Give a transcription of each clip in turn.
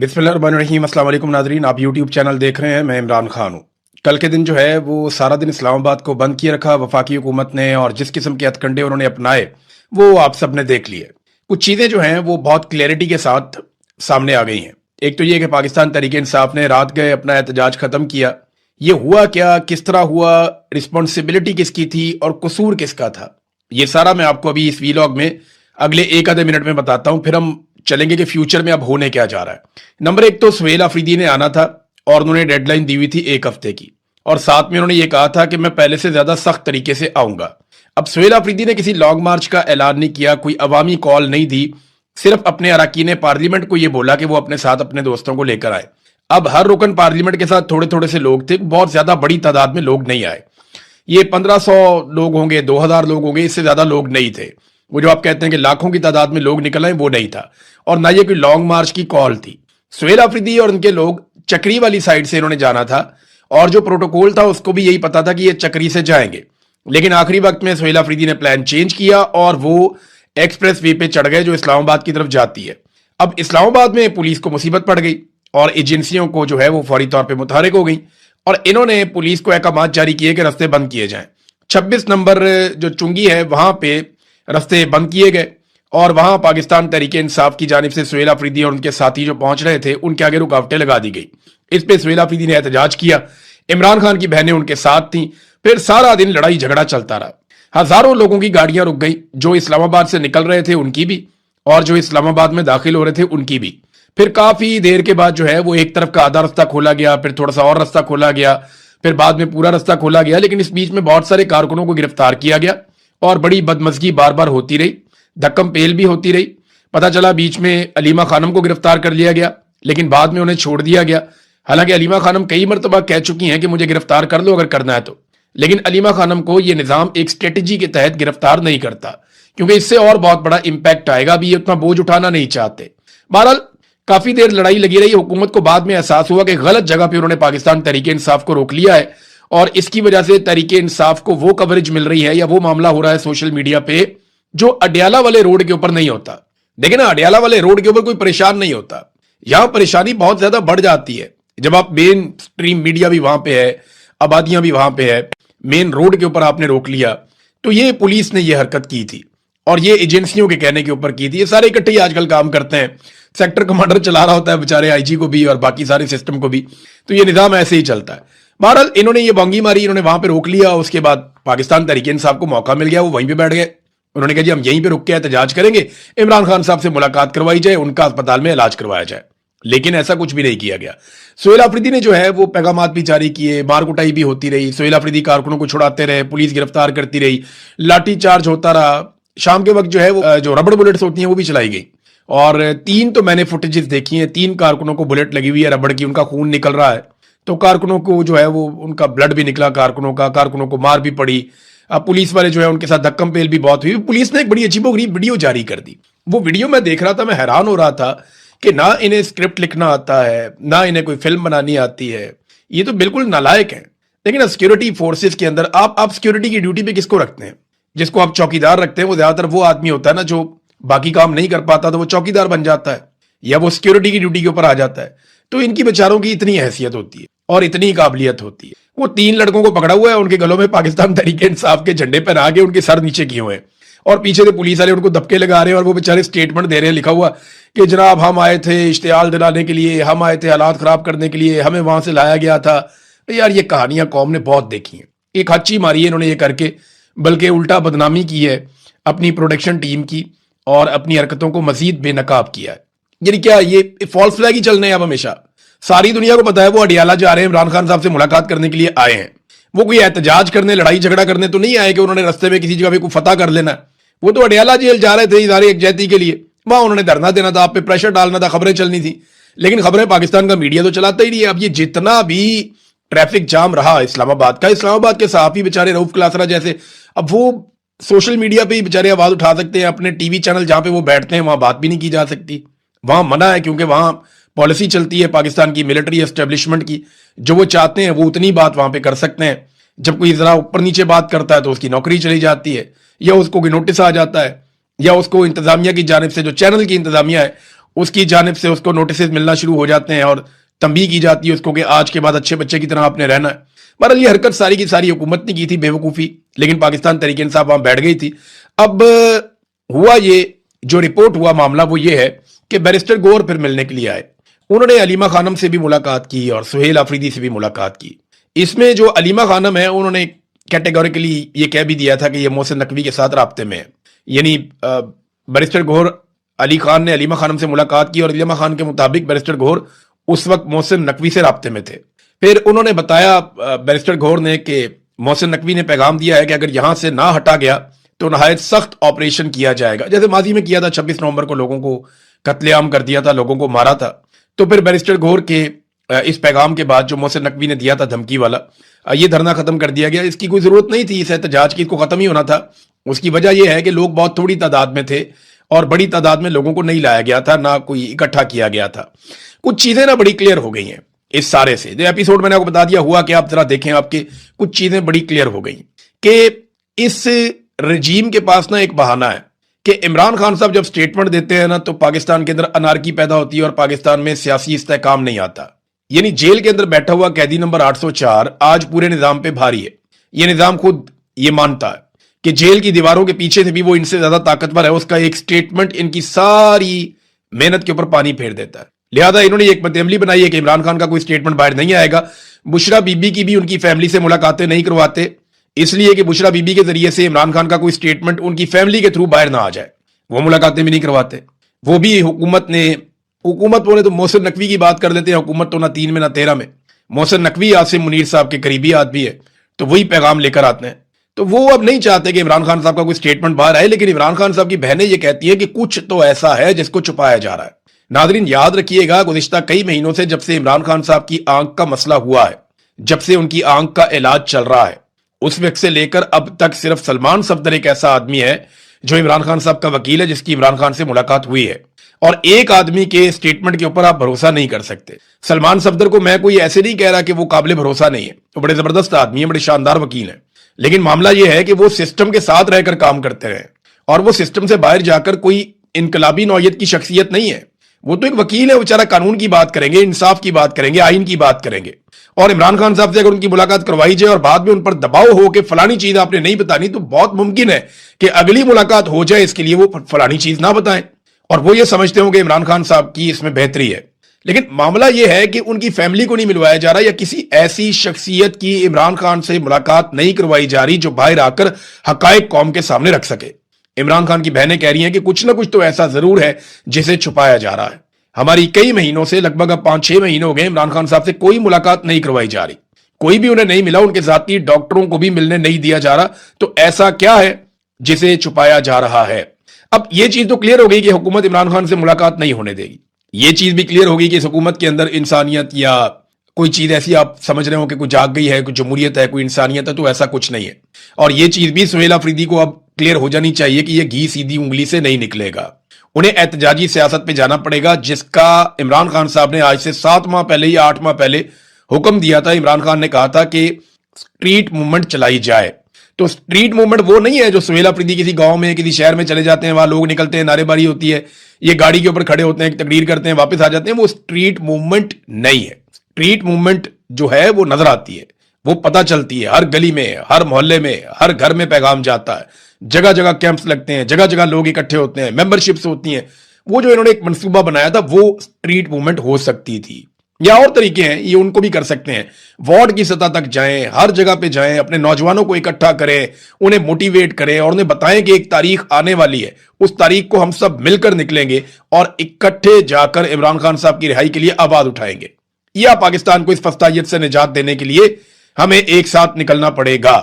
बिस्मिल्लाहिर्रहमानिर्रहीम। अस्सलाम वालेकुम नाजरीन, आप यूट्यूब चैनल देख रहे हैं। मैं इमरान खान हूँ। कल के दिन जो है वो सारा दिन इस्लामाबाद को बंद किए रखा वफाकी हुकूमत ने, और जिस किस्म के हथकंडे उन्होंने अपनाए वो आप सब ने देख लिए। कुछ चीज़ें जो हैं वो बहुत क्लैरिटी के साथ सामने आ गई हैं। एक तो ये कि पाकिस्तान तहरीक इंसाफ ने रात गए अपना एहतजाज ख़त्म किया। ये हुआ क्या, किस तरह हुआ, रिस्पॉन्सिबिलिटी किसकी थी और कसूर किसका था, ये सारा मैं आपको अभी इस वीलॉग में अगले एक आधे मिनट में बताता हूं। फिर हम चलेंगे कि फ्यूचर में अब होने क्या जा रहा है। नंबर एक तो सुहेल अफरीदी ने आना था और उन्होंने डेडलाइन दी हुई थी 1 हफ्ते की, और साथ में उन्होंने ये कहा था कि मैं पहले से ज्यादा सख्त तरीके से आऊंगा। अब सुहेल अफरीदी ने किसी लॉन्ग मार्च का ऐलान नहीं किया, कोई अवामी कॉल नहीं दी, सिर्फ अपने अरकान पार्लियामेंट को ये बोला कि वो अपने साथ अपने दोस्तों को लेकर आए। अब हर रुकन पार्लियामेंट के साथ थोड़े थोड़े से लोग थे, बहुत ज्यादा बड़ी तादाद में लोग नहीं आए। ये 1500 लोग होंगे, 2000 लोग होंगे, इससे ज्यादा लोग नहीं थे। वो जो आप कहते हैं कि लाखों की तादाद में लोग निकल आए, वो नहीं था। और ना ये कोई लॉन्ग मार्च की कॉल थी। सुहेल अफरीदी और उनके लोग चक्री वाली साइड से इन्होंने जाना था, और जो प्रोटोकॉल था उसको भी यही पता था कि ये चक्री से जाएंगे। लेकिन आखिरी वक्त में सुहेल अफरीदी ने प्लान चेंज किया और वो एक्सप्रेस वे पे चढ़ गए जो इस्लामाबाद की तरफ जाती है। अब इस्लामाबाद में पुलिस को मुसीबत पड़ गई और एजेंसियों को जो है वो फौरी तौर पर मुतहरिक हो गई, और इन्होंने पुलिस को अहकामात जारी किए कि रास्ते बंद किए जाएं। 26 नंबर जो चुंगी है वहां पे रास्ते बंद किए गए, और वहां पाकिस्तान तहरीक इंसाफ की जानिब से सुहेल अफरीदी और उनके साथी जो पहुंच रहे थे उनके आगे रुकावटें लगा दी गई। इस पे सुहेल अफरीदी ने एहतजाज किया, इमरान खान की बहनें उनके साथ थीं। फिर सारा दिन लड़ाई झगड़ा चलता रहा। हजारों लोगों की गाड़ियां रुक गई, जो इस्लामाबाद से निकल रहे थे उनकी भी, और जो इस्लामाबाद में दाखिल हो रहे थे उनकी भी। फिर काफी देर के बाद जो है वो एक तरफ का आधा रास्ता खोला गया, फिर थोड़ा सा और रास्ता खोला गया, फिर बाद में पूरा रास्ता खोला गया। लेकिन इस बीच में बहुत सारे कारकुनों को गिरफ्तार किया गया और बड़ी बदमजगी बार बार होती रही, धक्कम पेल भी होती रही। पता चला बीच में अलीमा खानम को गिरफ्तार कर लिया गया, लेकिन बाद में उन्हें छोड़ दिया गया। हालांकि अलीमा खानम कई मरतबा कह चुकी हैं कि मुझे गिरफ्तार कर लो अगर करना है तो, लेकिन अलीमा खानम को यह निजाम एक स्ट्रेटेजी के तहत गिरफ्तार नहीं करता, क्योंकि इससे और बहुत बड़ा इंपैक्ट आएगा। अभी ये उतना बोझ उठाना नहीं चाहते। बहरहाल काफी देर लड़ाई लगी रही। हुकूमत को बाद में एहसास हुआ कि गलत जगह पे उन्होंने पाकिस्तान तहरीक इंसाफ को रोक लिया है, और इसकी वजह से तहरीक इंसाफ को वो कवरेज मिल रही है या वो मामला हो रहा है सोशल मीडिया पे जो अडियाला वाले रोड के ऊपर नहीं होता। देखिए ना, अडियाला वाले रोड के ऊपर कोई परेशान नहीं होता, यहां परेशानी बहुत ज्यादा बढ़ जाती है जब आप मेन स्ट्रीम मीडिया भी वहां पे है, आबादियां भी वहां पे है, मेन रोड के ऊपर आपने रोक लिया। तो ये पुलिस ने ये हरकत की थी, और ये एजेंसियों के कहने के ऊपर की थी। ये सारे इकट्ठे ही आजकल काम करते हैं। सेक्टर कमांडर चला रहा होता है बेचारे, आईजी को भी और बाकी सारे सिस्टम को भी। तो ये निजाम ऐसे ही चलता है। बहरहाल इन्होंने ये बांगी मारी, इन्होंने वहां पे रोक लिया। उसके बाद पाकिस्तान तहरीक इंसाफ को मौका मिल गया, वो वहीं पे बैठ गए। उन्होंने कहा जी हम यहीं पे रुक के एहतजाज करेंगे, इमरान खान साहब से मुलाकात करवाई जाए, उनका अस्पताल में इलाज करवाया जाए। लेकिन ऐसा कुछ भी नहीं किया गया। सुहेल अफरीदी ने जो है वो पैगामात भी जारी किए, मार कुटाई भी होती रही। सुहेल अफरीदी कारकुनों को छुड़ाते रहे, पुलिस गिरफ्तार करती रही, लाठी चार्ज होता रहा। शाम के वक्त जो है वो जो रबड़ बुलेट्स होती हैं वो भी चलाई गई, और 3 तो मैंने फुटेजेस देखी हैं, 3 कारकुनों को बुलेट लगी हुई है रबड़ की, उनका खून निकल रहा है। तो कारकुनों को जो है वो उनका ब्लड भी निकला, कारकुनों को मार भी पड़ी। अब पुलिस वाले जो है उनके साथ धक्कम पेल भी बहुत हुई। पुलिस ने एक बड़ी अजीबोगरीब वीडियो जारी कर दी। वो वीडियो मैं देख रहा था, मैं हैरान हो रहा था कि ना इन्हें स्क्रिप्ट लिखना आता है, ना इन्हें कोई फिल्म बनानी आती है। ये तो बिल्कुल नालायक है। लेकिन सिक्योरिटी फोर्सेस के अंदर आप सिक्योरिटी की ड्यूटी पे किसको रखते हैं? जिसको आप चौकीदार रखते हैं वो ज्यादातर वो आदमी होता है ना जो बाकी काम नहीं कर पाता, तो वो चौकीदार बन जाता है या वो सिक्योरिटी की ड्यूटी के ऊपर आ जाता है। तो इनकी बेचारों की इतनी हैसियत होती है और इतनी काबिलियत होती है। वो 3 लड़कों को पकड़ा हुआ है, उनके गलों में पाकिस्तान तहरीक इंसाफ के झंडे पहना के उनके सर नीचे किए हुए हैं, और पीछे से पुलिस वाले उनको दबके लगा रहे हैं, और वो बेचारे स्टेटमेंट दे रहे हैं लिखा हुआ कि जनाब हम आए थे इश्तियाल दिलाने के लिए, हम आए थे हालात खराब करने के लिए, हमें वहां से लाया गया था। यार ये कहानियां कौम ने बहुत देखी हैं। एक हच्ची मारी है इन्होंने ये करके, बल्कि उल्टा बदनामी की है अपनी प्रोडक्शन टीम की, और अपनी हरकतों को मजीद बेनकाब किया है। यानी क्या ये फॉल्स फ्लैग ही चलने हैं अब हमेशा? सारी दुनिया को पता है वो अडियाला जा रहे हैं, इमरान खान साहब से मुलाकात करने के लिए आए हैं। वो कोई एहतजाज करने, लड़ाई झगड़ा करने तो नहीं आए कि उन्होंने रास्ते में किसी जगह पे कोई फतह कर लेना। वो तो अडियाला जेल जा रहे थे इदारे यकजहती के लिए, वहां उन्होंने धरना देना था, आप पे प्रेशर डालना था, खबरें चलनी थी। लेकिन खबरें पाकिस्तान का मीडिया तो चलाता ही नहीं है। अब ये जितना भी ट्रैफिक जाम रहा इस्लामाबाद के सहाफी बेचारे रऊफ क्लासरा जैसे, अब वो सोशल मीडिया पे ही बेचारे आवाज उठा सकते हैं। अपने टीवी चैनल जहां पे वो बैठते हैं वहां बात भी नहीं की जा सकती, वहां मना है, क्योंकि वहां पॉलिसी चलती है पाकिस्तान की मिलिट्री एस्टेब्लिशमेंट की। जो वो चाहते हैं वो उतनी बात वहां पे कर सकते हैं। जब कोई जरा ऊपर नीचे बात करता है तो उसकी नौकरी चली जाती है, या उसको कोई नोटिस आ जाता है, या उसको इंतजामिया की जानिब से, जो चैनल की इंतजामिया है, اس کی جانب سے اس کو نوٹسز ملنا شروع ہو جاتے ہیں اور تنبیہ کی جاتی ہے اس کو کہ آج کے بعد اچھے بچے کی طرح آپ نے رہنا ہے. بہرحال یہ حرکت ساری کی ساری حکومت نے کی تھی، بے وقوفی، لیکن پاکستان تحریک انصاف وہاں بیٹھ گئی تھی. اب ہوا یہ، جو رپورٹ ہوا معاملہ وہ یہ ہے کہ بیرسٹر گور پھر ملنے کے لیے آئے. انہوں نے علیمہ خانم سے بھی ملاقات کی اور سہیل آفریدی سے بھی ملاقات کی. اس میں جو علیمہ خانم ہے انہوں نے کیٹیگوریکلی یہ کہہ بھی دیا تھا کہ یہ محسن نقوی کے ساتھ رابطے میں ہے. یعنی بیرسٹر گور، علی خان نے علیمہ خانم سے ملاقات کی اور علیمہ خان کے مطابق بیرسٹر گور اس وقت محسن نقوی سے رابطے میں تھے. پھر انہوں نے بتایا بیرسٹر گور نے کہ محسن نقوی نے پیغام دیا ہے کہ اگر یہاں سے نہ ہٹا گیا تو نہایت سخت آپریشن کیا جائے گا، جیسے ماضی میں کیا تھا. 26 نومبر کو لوگوں کو قتل عام کر دیا تھا، لوگوں کو مارا تھا. تو پھر بیرسٹر گور کے اس پیغام کے بعد جو محسن نقوی نے دیا تھا دھمکی والا، یہ دھرنا ختم کر دیا گیا. اس کی کوئی ضرورت نہیں تھی، اس احتجاج کی، اس کو ختم ہی ہونا تھا. اس کی وجہ یہ ہے کہ لوگ بہت تھوڑی تعداد میں تھے اور بڑی تعداد میں لوگوں کو نہیں لایا گیا تھا، نہ کوئی اکٹھا کیا گیا تھا. کچھ چیزیں نہ بڑی کلیئر ہو گئی ہیں اس سارے سے. جو ایپیسوڈ میں نے آپ کو بتا دیا ہوا کہ آپ ذرا دیکھیں، آپ کے کچھ چیزیں بڑی کلیئر ہو گئی کہ اس رجیم کے پاس نا ایک بہانہ ہے کہ عمران خان صاحب جب سٹیٹمنٹ دیتے ہیں نا تو پاکستان کے اندر انارکی پیدا ہوتی ہے اور پاکستان میں سیاسی استحکام نہیں آتا. یعنی جیل کے اندر بیٹھا ہوا قیدی نمبر 804 آج پورے نظام پہ بھاری ہے. یہ نظام خود یہ مانتا ہے کہ جیل کی دیواروں کے پیچھے سے بھی وہ ان سے زیادہ طاقتور ہے. اس کا ایک سٹیٹمنٹ ان کی ساری محنت کے اوپر پانی پھیر دیتا ہے. لہذا انہوں نے ایک مد عملی بنائی ہے کہ عمران خان کا کوئی سٹیٹمنٹ باہر نہیں آئے گا. بشرا بی بی کی بھی ان کی فیملی سے ملاقاتیں نہیں کرواتے، اس لیے کہ بشرا بی بی کے ذریعے سے عمران خان کا کوئی سٹیٹمنٹ ان کی فیملی کے تھرو باہر نہ آ جائے. وہ ملاقاتیں بھی نہیں کرواتے. وہ بھی حکومت نے تو محسن نقوی کی بات کر لیتے ہیں. حکومت تو نہ 3 میں نہ 13 میں. محسن نقوی عاصم منیر صاحب کے قریبی آدمی ہے تو وہی پیغام لے کر آتے ہیں. تو وہ اب نہیں چاہتے کہ عمران خان صاحب کا کوئی سٹیٹمنٹ باہر آئے، لیکن عمران خان صاحب کی بہنیں یہ کہتی ہیں کہ کچھ تو ایسا ہے جس کو چھپایا جا رہا ہے. ناظرین یاد رکھیے گا، گزشتہ کئی مہینوں سے جب سے عمران خان صاحب کی آنکھ کا مسئلہ ہوا ہے، جب سے ان کی آنکھ کا علاج چل رہا ہے، اس وقت سے لے کر اب تک صرف سلمان صفدر ایک ایسا آدمی ہے جو عمران خان صاحب کا وکیل ہے، جس کی عمران خان سے ملاقات ہوئی ہے. اور ایک آدمی کے سٹیٹمنٹ کے اوپر آپ بھروسہ نہیں کر سکتے. سلمان صفدر کو میں کوئی ایسے نہیں کہہ رہا کہ وہ قابل بھروسہ نہیں ہے، وہ بڑے زبردست آدمی ہیں، بڑے شاندار وکیل ہیں. لیکن معاملہ یہ ہے کہ وہ سسٹم کے ساتھ رہ کر کام کرتے رہے اور وہ سسٹم سے باہر جا کر کوئی انقلابی نوعیت کی شخصیت نہیں ہے. وہ تو ایک وکیل ہے، وہ بیچارہ قانون کی بات کریں گے، انصاف کی بات کریں گے، آئین کی بات کریں گے. اور عمران خان صاحب سے اگر ان کی ملاقات کروائی جائے اور بعد میں ان پر دباؤ ہو کہ فلانی چیز آپ نے نہیں بتانی، تو بہت ممکن ہے کہ اگلی ملاقات ہو جائے اس کے لیے وہ فلانی چیز نہ بتائیں اور وہ یہ سمجھتے ہوں کہ عمران خان صاحب کی اس میں بہتری ہے. لیکن معاملہ یہ ہے کہ ان کی فیملی کو نہیں ملوایا جا رہا، یا کسی ایسی شخصیت کی عمران خان سے ملاقات نہیں کروائی جا رہی جو باہر آ کر حقائق قوم کے سامنے رکھ سکے. عمران خان کی بہنیں کہہ رہی ہیں کہ کچھ نہ کچھ تو ایسا ضرور ہے جسے چھپایا جا رہا ہے. ہماری کئی مہینوں سے، لگ بھگ اب 5-6 مہینے ہو گئے، عمران خان صاحب سے کوئی ملاقات نہیں کروائی جا رہی، کوئی بھی انہیں نہیں ملا، ان کے ذاتی ڈاکٹروں کو بھی ملنے نہیں دیا جا رہا. تو ایسا کیا ہے جسے چھپایا جا رہا ہے؟ اب یہ چیز تو کلیئر ہو گئی کہ حکومت عمران خان سے ملاقات نہیں ہونے دے گی. یہ چیز بھی کلیئر ہوگی کہ اس حکومت کے اندر انسانیت یا کوئی چیز ایسی آپ سمجھ رہے ہو کہ کوئی جاگ گئی ہے، کوئی جمہوریت ہے، کوئی انسانیت ہے، تو ایسا کچھ نہیں ہے. اور یہ چیز بھی سہیل آفریدی کو اب کلیئر ہو جانی چاہیے کہ یہ گھی سیدھی انگلی سے نہیں نکلے گا. انہیں احتجاجی سیاست پہ جانا پڑے گا، جس کا عمران خان صاحب نے آج سے 7 ماہ پہلے یا 8 ماہ پہلے حکم دیا تھا. عمران خان نے کہا تھا کہ سٹریٹ موومنٹ چلائی جائے. تو سٹریٹ موومنٹ وہ نہیں ہے جو سہیل آفریدی کسی گاؤں میں کسی شہر میں چلے جاتے ہیں، وہاں لوگ نکلتے ہیں، نعرے باری ہوتی ہے، یہ گاڑی کے اوپر کھڑے ہوتے ہیں، تقریر کرتے ہیں، واپس آ جاتے ہیں. وہ سٹریٹ موومنٹ نہیں ہے. سٹریٹ موومنٹ جو ہے وہ نظر آتی ہے، وہ پتہ چلتی ہے، ہر گلی میں، ہر محلے میں، ہر گھر میں پیغام جاتا ہے، جگہ جگہ کیمپس لگتے ہیں، جگہ جگہ لوگ اکٹھے ہوتے ہیں، ممبرشپس ہوتی ہیں. وہ جو انہوں نے ایک منصوبہ بنایا تھا وہ سٹریٹ موومنٹ ہو سکتی تھی. یا اور طریقے ہیں، یہ ان کو بھی کر سکتے ہیں. وارڈ کی سطح تک جائیں، ہر جگہ پہ جائیں، اپنے نوجوانوں کو اکٹھا کریں، انہیں موٹیویٹ کریں اور انہیں بتائیں کہ ایک تاریخ آنے والی ہے، اس تاریخ کو ہم سب مل کر نکلیں گے اور اکٹھے جا کر عمران خان صاحب کی رہائی کے لیے آواز اٹھائیں گے. یا پاکستان کو اس فسطائیت سے نجات دینے کے لیے ہمیں ایک ساتھ نکلنا پڑے گا.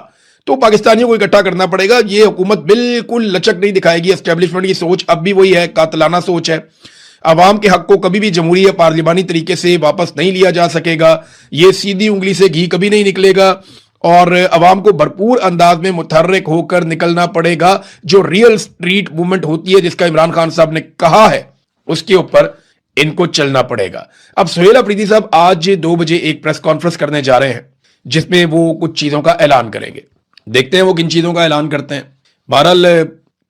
تو پاکستانیوں کو اکٹھا کرنا پڑے گا. یہ حکومت بالکل لچک نہیں دکھائے گی. اسٹیبلشمنٹ کی سوچ اب بھی وہی ہے، قاتلانہ سوچ ہے. عوام کے حق کو کبھی بھی جمہوری یا پارلیمانی طریقے سے واپس نہیں لیا جا سکے گا. یہ سیدھی انگلی سے گھی کبھی نہیں نکلے گا اور عوام کو بھرپور انداز میں متحرک ہو کر نکلنا پڑے گا. جو ریئل سٹریٹ موومنٹ ہوتی ہے جس کا عمران خان صاحب نے کہا ہے، اس کے اوپر ان کو چلنا پڑے گا. اب سہیل آفریدی صاحب آج 2 بجے ایک پریس کانفرنس کرنے جا رہے ہیں جس میں وہ کچھ چیزوں کا اعلان کریں گے. دیکھتے ہیں وہ کن چیزوں کا اعلان کرتے ہیں. بہرحال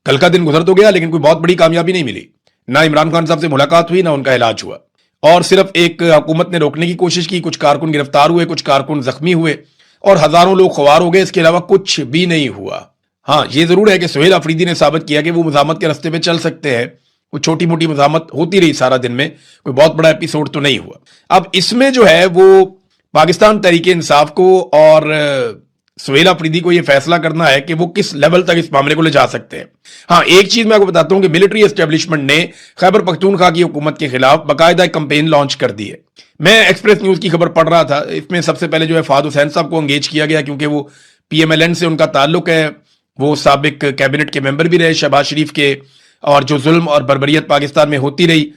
کل کا دن گزر تو گیا لیکن کوئی بہت بڑی کامیابی نہیں ملی. ना इमरान खान साहब से मुलाकात हुई, ना उनका इलाज हुआ, और सिर्फ एक हुकूमत ने रोकने की कोशिश की, कुछ कारकुन गिरफ्तार हुए, कुछ कारकुन जख्मी हुए और हजारों लोग ख्वार हो गए, इसके अलावा कुछ भी नहीं हुआ। हाँ, ये जरूर है कि सुहेल अफरीदी ने साबित किया कि वो मज़ामत के रास्ते पे चल सकते हैं। वो छोटी मोटी मज़ामत होती रही सारा दिन में, कोई बहुत बड़ा एपिसोड तो नहीं हुआ। अब इसमें जो है वो पाकिस्तान तहरीक इंसाफ को और सुहेल अफरीदी को यह फैसला करना है कि वो किस लेवल तक इस मामले को ले जा सकते हैं। हाँ, एक चीज मैं आपको बताता हूं कि मिलिट्री एस्टेब्लिशमेंट ने खैबर पख्तूनख्वा की हुकूमत के खिलाफ बाकायदा एक कैंपेन लॉन्च कर दी है। मैं एक्सप्रेस न्यूज की खबर पढ़ रहा था, इसमें सबसे पहले जो है फहद हुसैन साहब को एंगेज किया गया, क्योंकि वो PMLN से उनका ताल्लुक है, वो साबिक कैबिनेट के मेंबर भी रहे शहबाज शरीफ के, और जो जुल्म और बर्बरियत पाकिस्तान में होती रही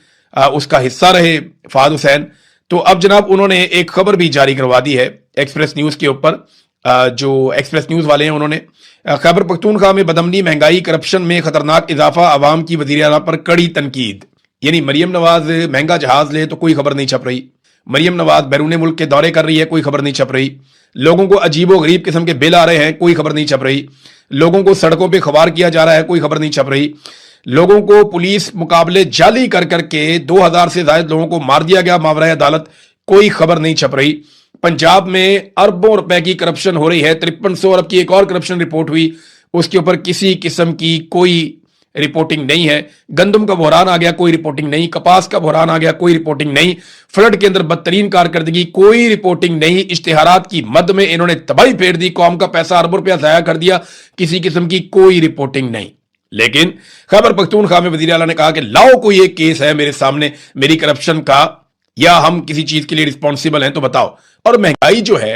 उसका हिस्सा रहे फहद हुसैन। तो अब जनाब उन्होंने एक खबर भी जारी करवा दी है एक्सप्रेस न्यूज के ऊपर। जो एक्सप्रेस न्यूज वाले हैं उन्होंने खैबर पख्तूनख्वा में बदमनी, महंगाई, करप्शन में खतरनाक इजाफा, अवाम की वजीर आला पर कड़ी तनकीद। यानी मरियम नवाज महंगा जहाज ले तो कोई खबर नहीं छप रही, मरियम नवाज बैरून मुल्क के दौरे कर रही है, कोई खबर नहीं छप रही, लोगों को अजीबो गरीब किस्म के बिल आ रहे हैं, कोई खबर नहीं छप रही, लोगों को सड़कों पर खबार किया जा रहा है, कोई खबर नहीं छप रही, लोगों को पुलिस मुकाबले जाली कर करके 2000 से ज्यादा लोगों को मार दिया गया मावराए अदालत, कोई खबर नहीं छप रही। पंजाब में अरबों रुपए की करप्शन हो रही है, 5300 अरब की एक और करप्शन रिपोर्ट हुई, उसके ऊपर किसी किस्म की कोई रिपोर्टिंग नहीं है। गंदम का बहरान आ गया, कोई रिपोर्टिंग नहीं। कपास का बहरान आ गया, कोई रिपोर्टिंग नहीं। फ्लड के अंदर बदतरीन कारकर्दगी, कोई रिपोर्टिंग नहीं। इश्तिहारात की मद में इन्होंने तबाही फेर दी, कौम का पैसा अरबों रुपया जाया कर दिया, किसी किस्म की कोई रिपोर्टिंग नहीं। लेकिन खैबर पख्तूनख्वा में वजीर आला ने कहा कि लाओ कोई एक केस है मेरे सामने मेरी करप्शन का, या हम किसी चीज के लिए रिस्पॉन्सिबल हैं तो बताओ। और महंगाई जो है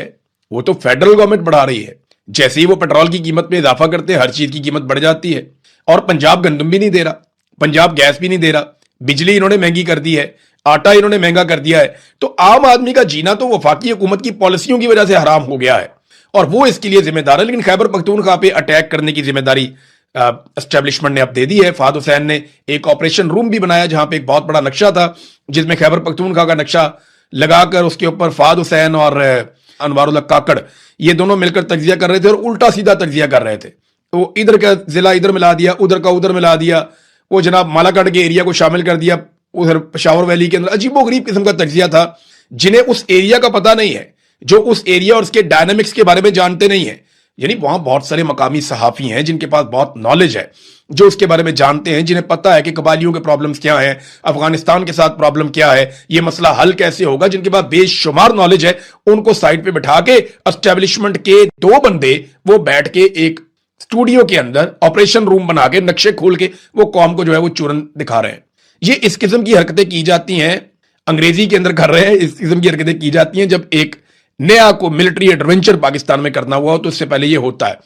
वो तो फेडरल गवर्नमेंट बढ़ा रही है, जैसे ही वो पेट्रोल की कीमत में इजाफा करते हैं हर चीज की कीमत बढ़ जाती है। और पंजाब गंदम भी नहीं दे रहा, पंजाब गैस भी नहीं दे रहा, बिजली इन्होंने महंगी कर दी है, आटा इन्होंने महंगा कर दिया है। तो आम आदमी का जीना तो वफाकी हुकूमत की पॉलिसियों की वजह से हराम हो गया है और वो इसके लिए जिम्मेदार है। लेकिन खैबर पख्तूनख्वा पे अटैक करने की जिम्मेदारी एस्टेब्लिशमेंट ने अब दे दी है। फहद हुसैन ने एक ऑपरेशन रूम भी बनाया जहां पे एक बहुत बड़ा नक्शा था, जिसमें खैबर पख्तूनख्वा का नक्शा लगाकर उसके ऊपर फहद हुसैन और अनवारुल्लाह काकड़ ये दोनों मिलकर तज्जिया कर रहे थे और उल्टा सीधा तज्जिया कर रहे थे। तो इधर का जिला इधर मिला दिया, उधर का उधर मिला दिया, वो जनाब मालाकाट के एरिया को शामिल कर दिया, उधर पेशावर वैली के अंदर अजीबोगरीब किस्म का तज्जिया था। जिन्हें उस एरिया का पता नहीं है, जो उस एरिया और उसके डायनामिक्स के बारे में जानते नहीं है, यानी वहां बहुत सारे मकामी सहाफी हैं जिनके पास बहुत नॉलेज है, जो उसके बारे में जानते हैं, जिन्हें पता है कि कबालियों के प्रॉब्लम्स क्या हैं, अफगानिस्तान के साथ प्रॉब्लम क्या है, ये मसला हल कैसे होगा, जिनके पास बेशुमार नॉलेज है, उनको साइड पे बिठा के एस्टेब्लिशमेंट के 2 बंदे वो बैठ के एक स्टूडियो के अंदर ऑपरेशन रूम बना के नक्शे खोल के वो कौम को जो है वो चूरन दिखा रहे हैं। ये इस किस्म की हरकतें की जाती हैं, अंग्रेजी के अंदर कर रहे हैं, इस किस्म की हरकतें की जाती हैं जब एक नया को मिलिट्री एडवेंचर पाकिस्तान में करना हुआ हो, तो इससे पहले ये होता है।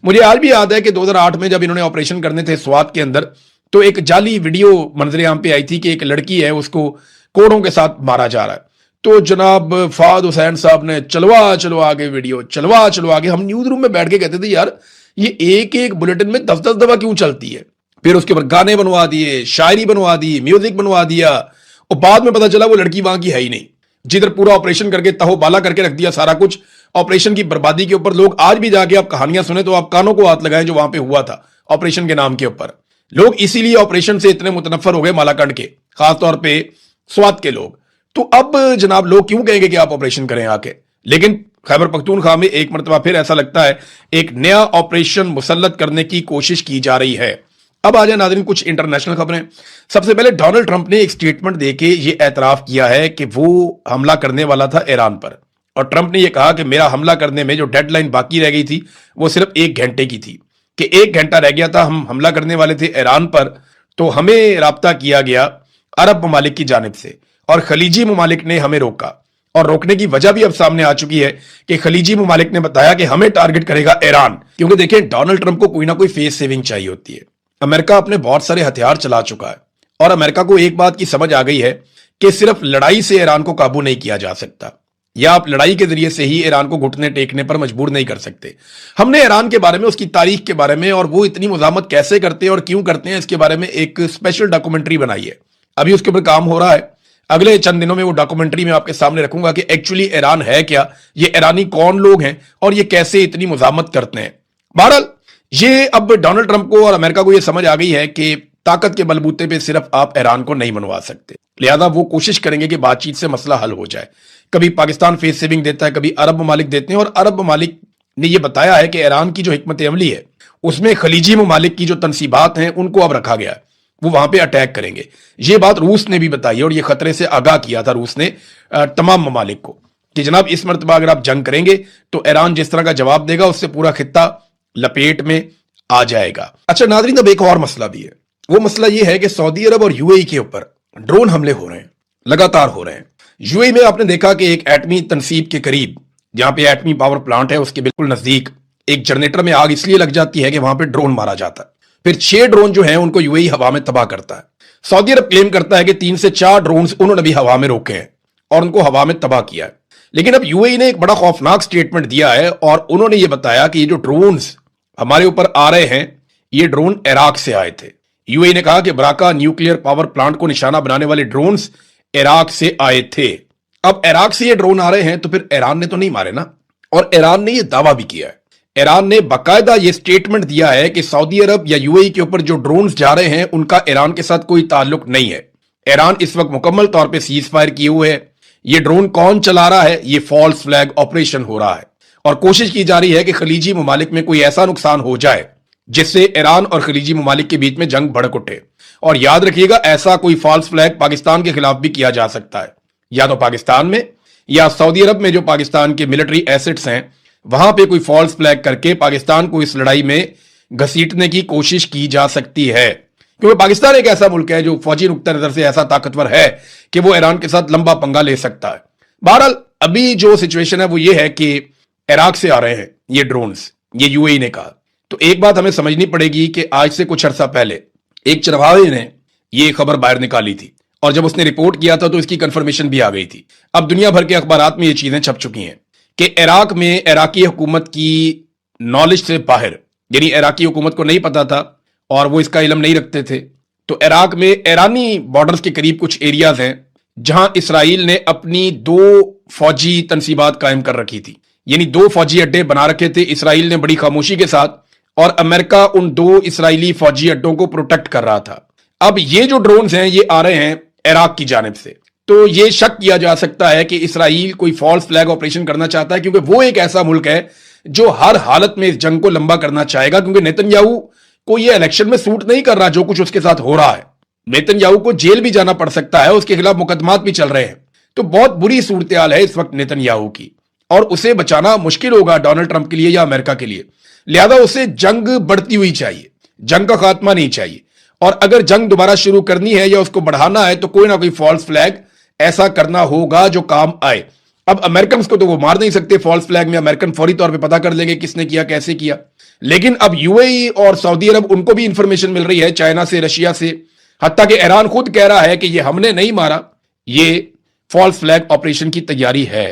मुझे आज भी याद है कि 2008 में जब इन्होंने ऑपरेशन करने थे स्वात के अंदर, तो एक जाली वीडियो मंजरे आम पे आई थी कि एक लड़की है उसको कोड़ों के साथ मारा जा रहा है। तो जनाब फहद हुसैन साहब ने चलवा के वीडियो चलवा के, हम न्यूज रूम में बैठ के कहते थे यार ये एक एक बुलेटिन में 10-10 दफा क्यों चलती है। फिर उसके ऊपर गाने बनवा दिए, शायरी बनवा दी, म्यूजिक बनवा दिया, और बाद में पता चला वो लड़की वहां की है ही नहीं, जिधर पूरा ऑपरेशन करके तहो बाला करके रख दिया सारा कुछ। ऑपरेशन की बर्बादी के ऊपर लोग आज भी जाके आप कहानियां सुने तो आप कानों को हाथ लगाएं जो वहां पे हुआ था ऑपरेशन के नाम के ऊपर। लोग इसीलिए ऑपरेशन से इतने मुतनफर हो गए मालाकंड के, खासतौर पे स्वात के लोग। तो अब जनाब लोग क्यों कहेंगे कि आप ऑपरेशन करें आके। लेकिन खैबर पख्तूनख्वा में एक मरतबा फिर ऐसा लगता है एक नया ऑपरेशन मुसल्लत करने की कोशिश की जा रही है। अब आ जाए नाज़रीन कुछ इंटरनेशनल खबरें। सबसे पहले डोनाल्ड ट्रंप ने एक स्टेटमेंट देके ये एतराफ किया है कि वो हमला करने वाला था ईरान पर, और ट्रंप ने ये कहा कि मेरा हमला करने में जो डेडलाइन बाकी रह गई थी वो सिर्फ 1 घंटे की थी, कि 1 घंटा रह गया था, हम हमला करने वाले थे ईरान पर, तो हमें राब्ता किया गया अरब ममालिक की जानिब से और खलीजी ममालिक ने हमें रोका। और रोकने की वजह भी अब सामने आ चुकी है कि खलीजी ममालिक ने बताया कि हमें टारगेट करेगा ईरान, क्योंकि देखें डोनाल्ड ट्रंप को कोई ना कोई फेस सेविंग चाहिए होती है। अमेरिका अपने बहुत सारे हथियार चला चुका है और अमेरिका को एक बात की समझ आ गई है कि सिर्फ लड़ाई से ईरान को काबू नहीं किया जा सकता, या आप लड़ाई के जरिए से ही ईरान को घुटने टेकने पर मजबूर नहीं कर सकते। हमने ईरान के बारे में, उसकी तारीख के बारे में और वो इतनी मुजामत कैसे करते हैं और क्यों करते हैं इसके बारे में एक स्पेशल डॉक्यूमेंट्री बनाई है। अभी उसके ऊपर काम हो रहा है, अगले चंद दिनों में वो डॉक्यूमेंट्री में आपके सामने रखूंगा कि एक्चुअली ईरान है क्या, ये ईरानी कौन लोग हैं और ये कैसे इतनी मुजामत करते हैं। बहरहाल ये अब डोनाल्ड ट्रंप को और अमेरिका को ये समझ आ गई है कि ताकत के बलबूते पे सिर्फ आप ईरान को नहीं मनवा सकते, लिहाजा वो कोशिश करेंगे कि बातचीत से मसला हल हो जाए। कभी पाकिस्तान फेस सेविंग देता है, कभी अरब ममालिक देते हैं, और अरब ममालिक ने यह बताया है कि ईरान की जो हिकमत अमली है उसमें खलीजी ममालिक की जो तनसीबात हैं उनको अब रखा गया है, वो वहां पे अटैक करेंगे। ये बात रूस ने भी बताई है और ये खतरे से आगाह किया था रूस ने तमाम ममालिक को कि जनाब इस मरतबा अगर आप जंग करेंगे तो ईरान जिस तरह का जवाब देगा उससे पूरा खित्ता लपेट में आ जाएगा। अच्छा नाज़रीन, अब एक और मसला भी है। वो मसला ये है कि सऊदी अरब और यूएई के ऊपर ड्रोन हमले हो रहे हैं, लगातार हो रहे हैं। यूएई में आपने देखा कि एक एटमी तनसीब के करीब, जहां पे एटमी पावर प्लांट है, उसके बिल्कुल नजदीक एक जनरेटर में आग इसलिए लग जाती है कि वहां पे ड्रोन मारा जाता है। फिर 6 ड्रोन जो हैं उनको यूएई हवा में तबाह करता है। सऊदी अरब क्लेम करता है कि 3 से 4 ड्रोन उन्होंने भी हवा में रोके हैं और उनको हवा में तबाह किया है। लेकिन अब यूएई ने एक बड़ा खौफनाक स्टेटमेंट दिया है और उन्होंने ये बताया कि ये जो ड्रोन्स हमारे ऊपर आ रहे हैं ये ड्रोन इराक से आए थे। यूएई ने कहा कि बराका न्यूक्लियर पावर प्लांट को निशाना बनाने वाले ड्रोन्स इराक से आए थे। अब इराक से ये ड्रोन आ रहे हैं तो फिर ईरान ने तो नहीं मारे ना, और ईरान ने ये दावा भी किया है। ईरान ने बाकायदा ये स्टेटमेंट दिया है कि सऊदी अरब या यूएई के ऊपर जो ड्रोन्स जा रहे हैं उनका ईरान के साथ कोई ताल्लुक नहीं है। ईरान इस वक्त मुकम्मल तौर पे सीज फायर किए हुए है। ये ड्रोन कौन चला रहा है? ये फॉल्स फ्लैग ऑपरेशन हो रहा है और कोशिश की जा रही है कि खलीजी ममालिक में कोई ऐसा नुकसान हो जाए जिससे ईरान और खलीजी ममालिक के बीच में जंग भड़क उठे। और याद रखिएगा, ऐसा कोई फॉल्स फ्लैग पाकिस्तान के खिलाफ भी किया जा सकता है, या तो पाकिस्तान में या सऊदी अरब में जो पाकिस्तान के मिलिट्री एसेट्स हैं वहां पे कोई फॉल्स फ्लैग करके पाकिस्तान को इस लड़ाई में घसीटने की कोशिश की जा सकती है। क्योंकि पाकिस्तान एक ऐसा मुल्क है जो फौजी नुक्ता नजर से ऐसा ताकतवर है कि वो ईरान के साथ लंबा पंगा ले सकता है। बहरहाल अभी जो सिचुएशन है वो ये है कि इराक से आ रहे हैं ये ड्रोन्स, ये यूएई ने कहा। तो एक बात हमें समझनी पड़ेगी कि आज से कुछ अरसा पहले एक चरवाहे ने ये खबर बाहर निकाली थी और जब उसने रिपोर्ट किया था तो इसकी कंफर्मेशन भी आ गई थी। अब दुनिया भर के अखबारात में ये चीजें छप चुकी हैं कि इराक में इराकी हुकूमत की नॉलेज से बाहर, यानी इराकी हुकूमत को नहीं पता था और वो इसका इल्म नहीं रखते थे, तो इराक में ईरानी बॉर्डर्स के करीब कुछ एरियाज हैं जहां इसराइल ने अपनी 2 फौजी तनसीबात कायम कर रखी थी, यानी 2 फौजी अड्डे बना रखे थे इसराइल ने बड़ी खामोशी के साथ, और अमेरिका उन 2 इसराइली फौजी अड्डों को प्रोटेक्ट कर रहा था। अब ये जो ड्रोन्स हैं ये आ रहे हैं इराक की जानिब से, तो ये शक किया जा सकता है कि इसराइल कोई फॉल्स फ्लैग ऑपरेशन करना चाहता है, क्योंकि वो एक ऐसा मुल्क है जो हर हालत में इस जंग को लंबा करना चाहेगा, क्योंकि नेतन्याहू को ये इलेक्शन में सूट नहीं कर रहा जो कुछ उसके साथ हो रहा है। नेतन्याहू को जेल भी जाना पड़ सकता है, उसके खिलाफ मुकदमात भी चल रहे हैं। तो बहुत बुरी सूरत हाल है इस वक्त नेतन्याहू की, और उसे बचाना मुश्किल होगा डोनाल्ड ट्रंप के लिए या अमेरिका के लिए। लिहाजा उसे जंग बढ़ती हुई चाहिए, जंग का खात्मा नहीं चाहिए। और अगर जंग दोबारा शुरू करनी है या उसको बढ़ाना है तो कोई ना कोई फॉल्स फ्लैग ऐसा करना होगा जो काम आए। अब अमेरिकन को तो वो मार नहीं सकते फॉल्स फ्लैग में, अमेरिकन फौरी तौर पे पता कर लेंगे किसने किया कैसे किया। लेकिन अब यूएई और सऊदी अरब उनको भी इंफॉर्मेशन मिल रही है चाइना से, रशिया से, हत्ता कि ईरान खुद कह रहा है कि ये हमने नहीं मारा, ये फॉल्स फ्लैग ऑपरेशन की तैयारी है।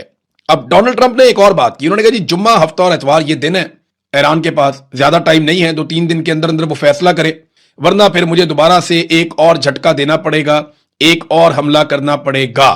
अब डोनाल्ड ट्रंप ने एक और बात की, उन्होंने कहा जी जुम्मा, हफ्ता और इतवार ये दिन है, ईरान के पास ज्यादा टाइम नहीं है, 2-3 दिन के अंदर अंदर वो फैसला करे, वरना फिर मुझे दोबारा से एक और झटका देना पड़ेगा, एक और हमला करना पड़ेगा।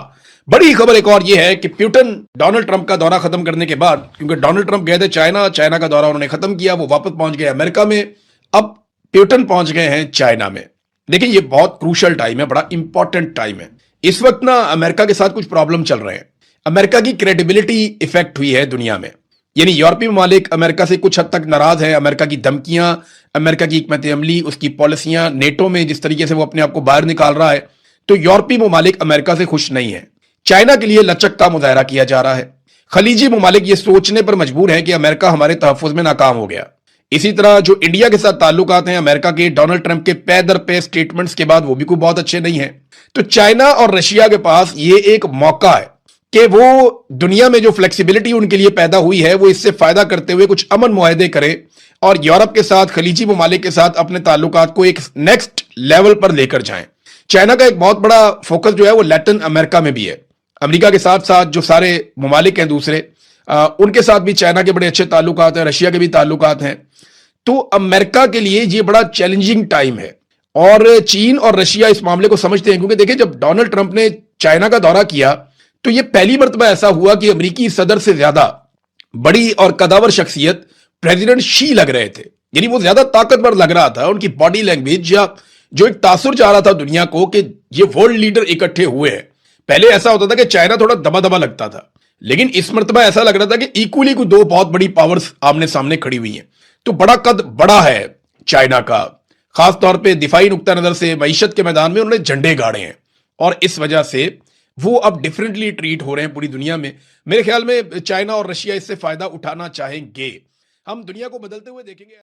बड़ी खबर एक और यह है कि प्यूटन डोनाल्ड ट्रंप का दौरा खत्म करने के बाद, क्योंकि डोनाल्ड ट्रंप गए थे चाइना, चाइना का दौरा उन्होंने खत्म किया, वो वापस पहुंच गए अमेरिका में, अब प्यूटन पहुंच गए हैं चाइना में। देखिए ये बहुत क्रूशल टाइम है, बड़ा इंपॉर्टेंट टाइम है। इस वक्त ना अमेरिका के साथ कुछ प्रॉब्लम चल रहे हैं, अमेरिका की क्रेडिबिलिटी इफेक्ट हुई है दुनिया में, यानी यूरोपीय ममालिक अमेरिका से कुछ हद तक नाराज है। अमेरिका की धमकियां, अमेरिका की हिकमत अमली, उसकी पॉलिसियां, नेटो में जिस तरीके से वो अपने आप को बाहर निकाल रहा है, तो यूरोपीय ममालिक अमेरिका से खुश नहीं है। चाइना के लिए लचक का मुजाहरा किया जा रहा है। खलीजी ममालिक ये सोचने पर मजबूर है कि अमेरिका हमारे तहफ़्फ़ुज़ में नाकाम हो गया। इसी तरह जो इंडिया के साथ ताल्लुकात हैं अमेरिका के, डोनाल्ड ट्रंप के पे दर पे स्टेटमेंट्स के बाद वो भी कोई बहुत अच्छे नहीं है। तो चाइना और रशिया के पास ये एक मौका है कि वो दुनिया में जो फ्लेक्सिबिलिटी उनके लिए पैदा हुई है वो इससे फायदा करते हुए कुछ अमन मुआहदे करें और यूरोप के साथ, खलीजी ममालिक के साथ अपने ताल्लुकात को एक नेक्स्ट लेवल पर लेकर जाएं। चाइना का एक बहुत बड़ा फोकस जो है वो लैटिन अमेरिका में भी है। अमेरिका के साथ साथ जो सारे ममालिक हैं दूसरे, उनके साथ भी चाइना के बड़े अच्छे ताल्लुकात हैं, रशिया के भी ताल्लुकात हैं। तो अमेरिका के लिए ये बड़ा चैलेंजिंग टाइम है और चीन और रशिया इस मामले को समझते हैं, क्योंकि देखिए जब डोनाल्ड ट्रंप ने चाइना का दौरा किया तो यह पहली मर्तबा ऐसा हुआ कि अमेरिकी सदर से ज्यादा बड़ी और कदावर शख्सियत प्रेसिडेंट शी लग रहे थे, यानी वो ज्यादा ताकतवर लग रहा था। उनकी बॉडी लैंग्वेज या जो एक तासुर चाह रहा था दुनिया को कि ये वर्ल्ड लीडर इकट्ठे हुए हैं। पहले ऐसा होता था कि चाइना थोड़ा दबा दबा लगता था, लेकिन इस मर्तबा ऐसा लग रहा था कि इक्वली को दो बहुत बड़ी पावर्स आमने सामने खड़ी हुई हैं। तो बड़ा कद बड़ा है चाइना का, खास तौर पे दिफाई नुक्ता नजर से मईशत के मैदान में उन्होंने झंडे गाड़े हैं, और इस वजह से वो अब डिफरेंटली ट्रीट हो रहे हैं पूरी दुनिया में। मेरे ख्याल में चाइना और रशिया इससे फायदा उठाना चाहेंगे। हम दुनिया को बदलते हुए देखेंगे।